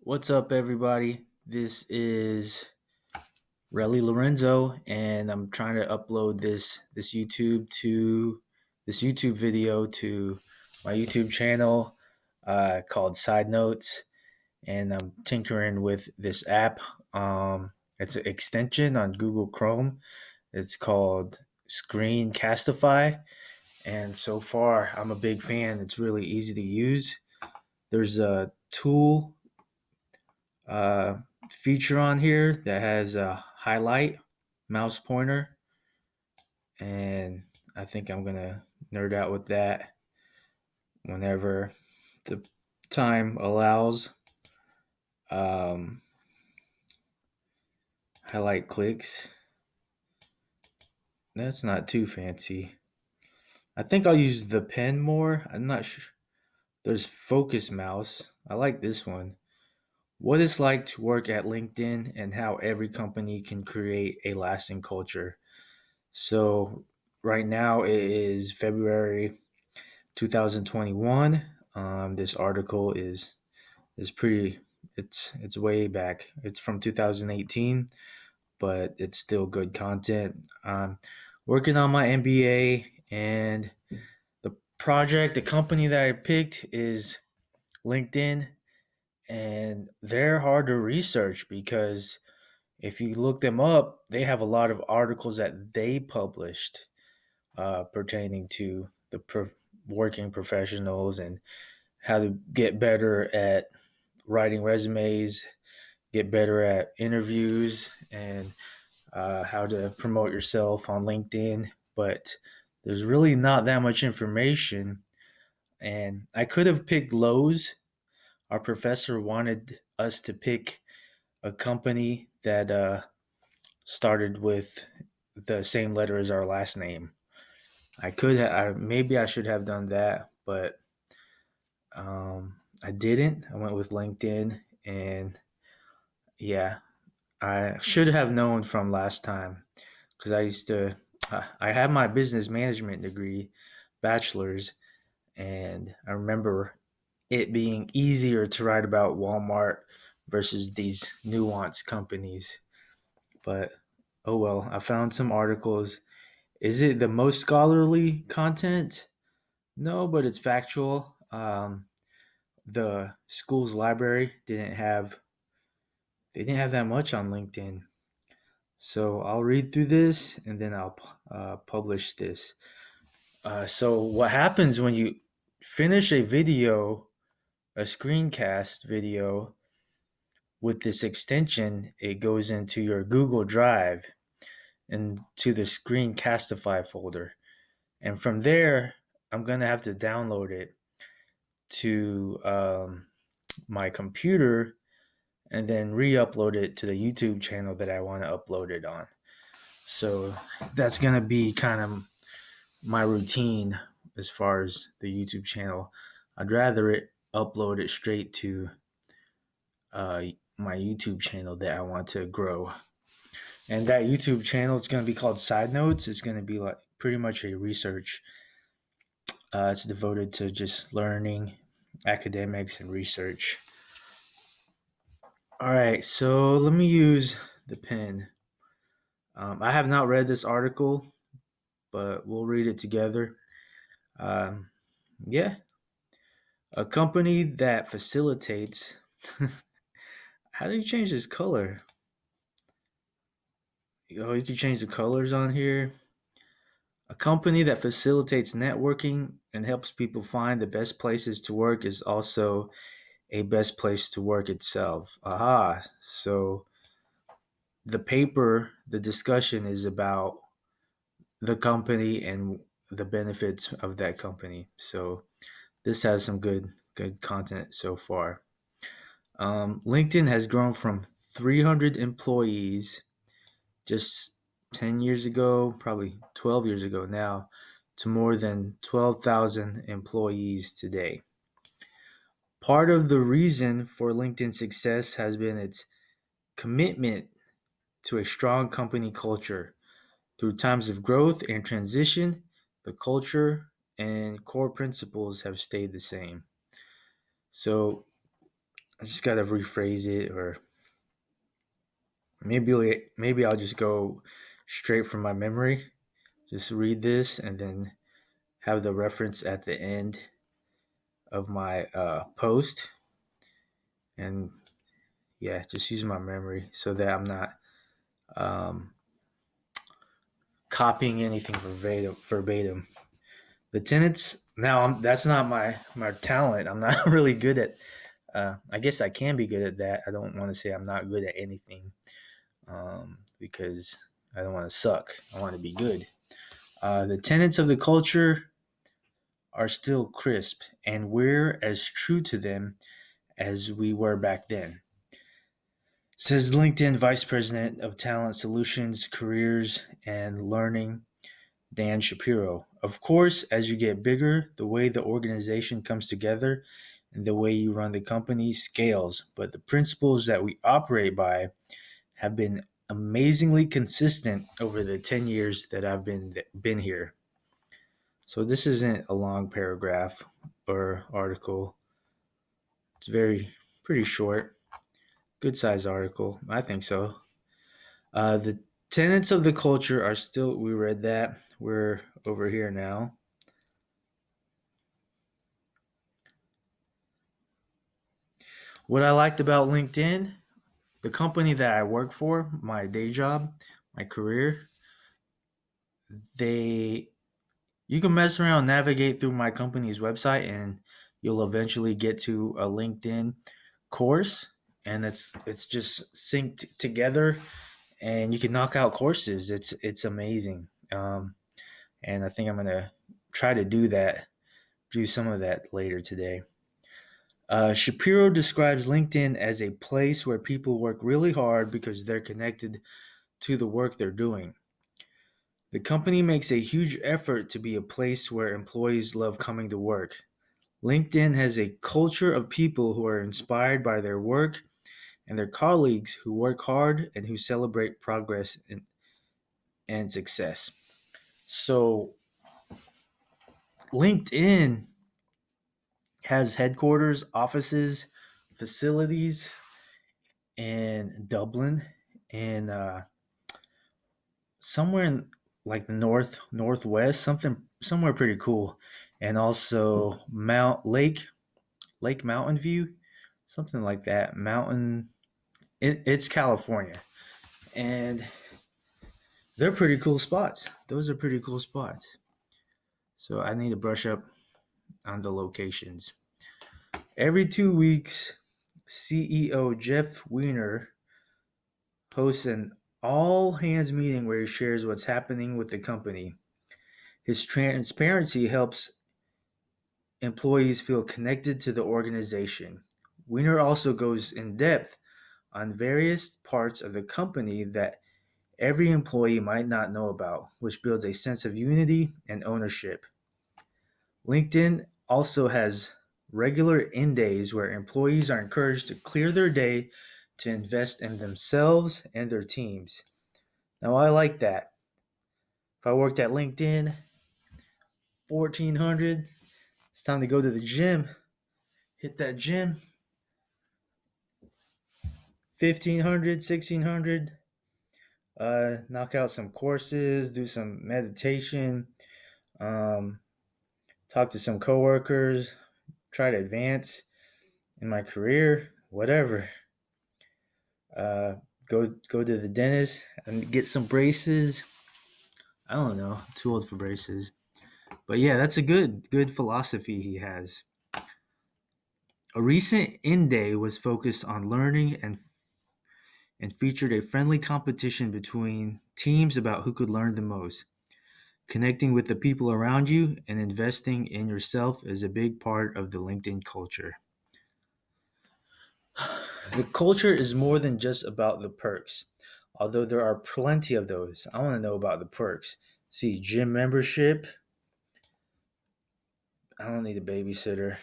What's up, everybody? This is Relly Lorenzo, and I'm trying to upload this YouTube video to my YouTube channel called Side Notes, and I'm tinkering with this app. It's an extension on Google Chrome. It's called Screencastify, and so far I'm a big fan. It's really easy to use. There's a tool uh, feature on here that has a highlight mouse pointer, and I think I'm gonna nerd out with that whenever the time allows. Um, Highlight clicks. That's not too fancy. I think I'll use the pen more. I'm not sure. There's focus mouse. I like this one. What it's like to work at LinkedIn and how every company can create a lasting culture. So right now it is February 2021. This article is pretty. It's way back. It's from 2018, but it's still good content. Working on my MBA, and the company that I picked is LinkedIn, and they're hard to research because if you look them up, they have a lot of articles that they published pertaining to working professionals and how to get better at writing resumes, get better at interviews, and how to promote yourself on LinkedIn. But there's really not that much information. And I could have picked Lowe's. Our professor wanted us to pick a company that started with the same letter as our last name. Maybe I should have done that, but I didn't. I went with LinkedIn, and yeah, I should have known from last time because I had my business management degree, bachelor's, and I remember it being easier to write about Walmart versus these nuanced companies. But oh well, I found some articles. Is it the most scholarly content? No, but it's factual. The school's library didn't have that much on LinkedIn. So I'll read through this and then I'll publish this. So what happens when you finish a screencast video with this extension? It goes into your Google Drive and to the Screencastify folder, and from there I'm gonna have to download it to my computer and then re-upload it to the YouTube channel that I want to upload it on. So that's gonna be kind of my routine as far as the YouTube channel. I'd rather upload it straight to uh, my YouTube channel that I want to grow. And that YouTube channel is going to be called Side Notes. It's going to be like pretty much a research. It's devoted to just learning, academics, and research. All right, so let me use the pen. I have not read this article, but we'll read it together. Um, yeah, a company that facilitates. How do you change this color? Oh, you can change the colors on here. A company that facilitates networking and helps people find the best places to work is also a best place to work itself. Aha. So the discussion is about the company and the benefits of that company. So this has some good content so far. LinkedIn has grown from 300 employees just 10 years ago, probably 12 years ago now, to more than 12,000 employees today. Part of the reason for LinkedIn's success has been its commitment to a strong company culture. Through times of growth and transition, the culture and core principles have stayed the same. So I just gotta rephrase it, or maybe I'll just go straight from my memory. Just read this and then have the reference at the end of my post, and yeah, just use my memory so that I'm not um, copying anything verbatim. Verbatim. The tenets. Now, that's not my talent. I'm not really good at. I guess I can be good at that. I don't want to say I'm not good at anything, because I don't want to suck. I want to be good. The tenets of the culture are still crisp, and we're as true to them as we were back then. Says LinkedIn Vice President of Talent Solutions, Careers, and Learning, Dan Shapiro. Of course, as you get bigger, the way the organization comes together and the way you run the company scales, but the principles that we operate by have been amazingly consistent over the 10 years that I've been here. So this isn't a long paragraph or article. It's pretty short. Good size article. I think so. The tenets of the culture are still, we read that. We're over here now. What I liked about LinkedIn, the company that I work for, my day job, my career, they you can mess around, navigate through my company's website, and you'll eventually get to a LinkedIn course, and it's just synced together, and you can knock out courses. It's amazing, and I think I'm gonna try to do some of that later today. Shapiro describes LinkedIn as a place where people work really hard because they're connected to the work they're doing. The company makes a huge effort to be a place where employees love coming to work. LinkedIn has a culture of people who are inspired by their work and their colleagues who work hard and who celebrate progress and success. So, LinkedIn has headquarters, offices, facilities in Dublin and somewhere in like the northwest, somewhere pretty cool, and also Lake Mountain View, something like that. It's California, and they're pretty cool spots. Those are pretty cool spots. So I need to brush up on the locations. Every 2 weeks, CEO Jeff Weiner hosts an all hands meeting where he shares what's happening with the company. His transparency helps employees feel connected to the organization. Weiner also goes in depth on various parts of the company that every employee might not know about, which builds a sense of unity and ownership. LinkedIn also has regular in days where employees are encouraged to clear their day to invest in themselves and their teams. Now, I like that. If I worked at LinkedIn, 1400, it's time to go to the gym. Hit that gym. 1500, 1600. Knock out some courses, do some meditation, um, talk to some coworkers, try to advance in my career, whatever. Uh, go to the dentist and get some braces. I don't know, I'm too old for braces, but yeah, that's a good philosophy he has. A recent in day was focused on learning and featured a friendly competition between teams about who could learn the most. Connecting with the people around you and investing in yourself is a big part of the LinkedIn culture. The culture is more than just about the perks, although there are plenty of those. I want to know about the perks. See, gym membership. I don't need a babysitter.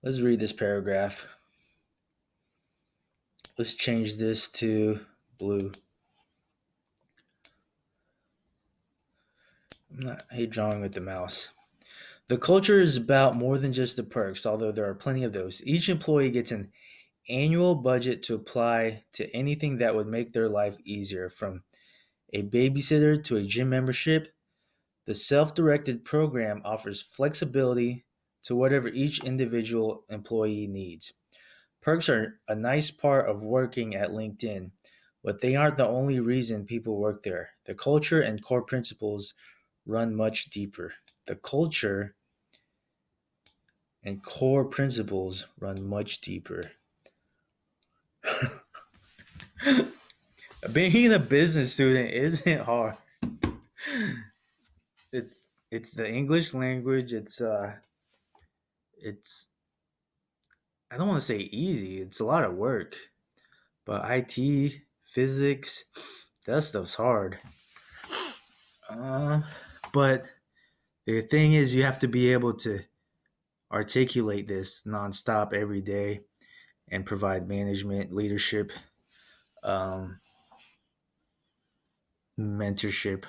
Let's read this paragraph. Let's change this to blue. I hate drawing with the mouse. The culture is about more than just the perks, although there are plenty of those. Each employee gets an annual budget to apply to anything that would make their life easier, from a babysitter to a gym membership. The self directed program offers flexibility to whatever each individual employee needs. Perks are a nice part of working at LinkedIn, but they aren't the only reason people work there. The culture and core principles run much deeper. The culture and core principles run much deeper. Being a business student isn't hard. It's the English language. It's I don't want to say easy. It's a lot of work. But IT, physics, that stuff's hard. Uh, but the thing is, you have to be able to articulate this nonstop every day and provide management, leadership, um, mentorship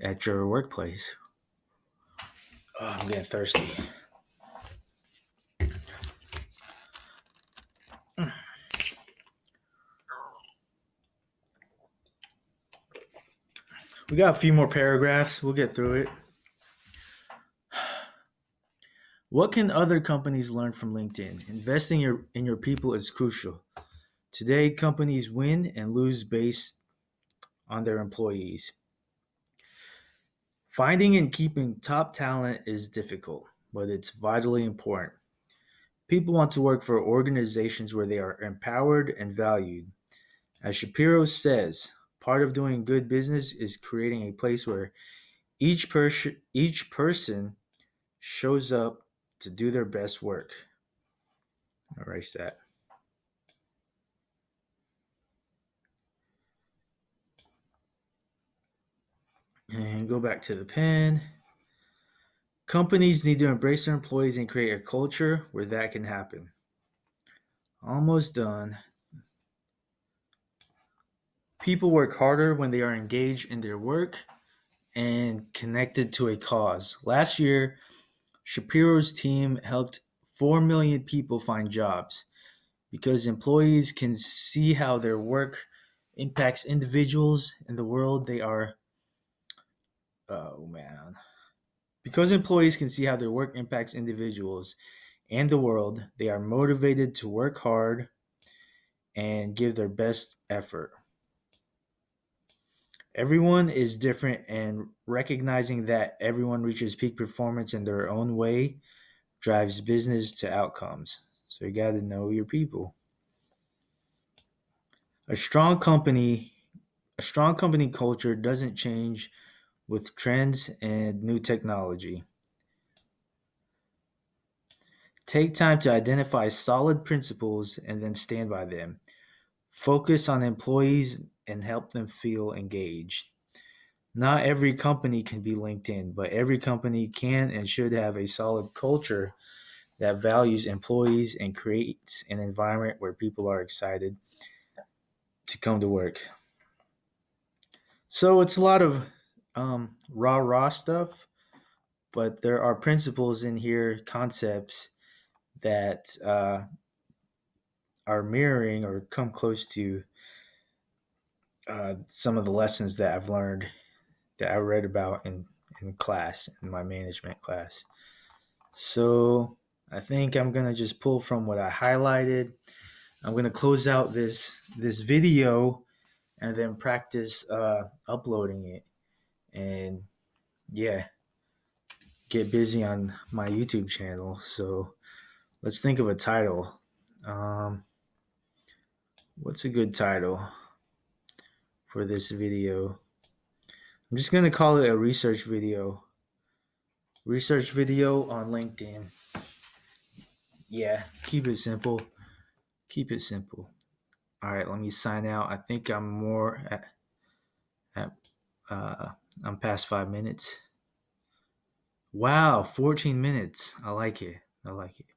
at your workplace. Oh, I'm getting thirsty. We got a few more paragraphs. We'll get through it. What can other companies learn from LinkedIn? Investing in your people is crucial. Today, companies win and lose based on their employees. Finding and keeping top talent is difficult, but it's vitally important. People want to work for organizations where they are empowered and valued. As Shapiro says, part of doing good business is creating a place where each person shows up to do their best work. I'll erase that. And go back to the pen. Companies need to embrace their employees and create a culture where that can happen. Almost done. People work harder when they are engaged in their work and connected to a cause. Last year, Shapiro's team helped 4 million people find jobs because employees can see how their work impacts individuals in the world they are. Oh man. Because employees can see how their work impacts individuals and the world, they are motivated to work hard and give their best effort. Everyone is different, and recognizing that everyone reaches peak performance in their own way drives business to outcomes. So you got to know your people. A strong company, a strong company culture doesn't change with trends and new technology. Take time to identify solid principles and then stand by them. Focus on employees and help them feel engaged. Not every company can be LinkedIn, but every company can and should have a solid culture that values employees and creates an environment where people are excited to come to work. So it's a lot of rah stuff, but there are principles in here, concepts that are mirroring or come close to some of the lessons that I've learned that I read about in class, in my management class. So I think I'm gonna just pull from what I highlighted. I'm gonna close out this video and then practice uploading it. And yeah, get busy on my YouTube channel. So let's think of a title. Um, what's a good title for this video? I'm just gonna call it a research video. Research video on LinkedIn. Yeah, keep it simple. Keep it simple. All right, let me sign out. I think I'm more at I'm past 5 minutes. Wow, 14 minutes. I like it. I like it.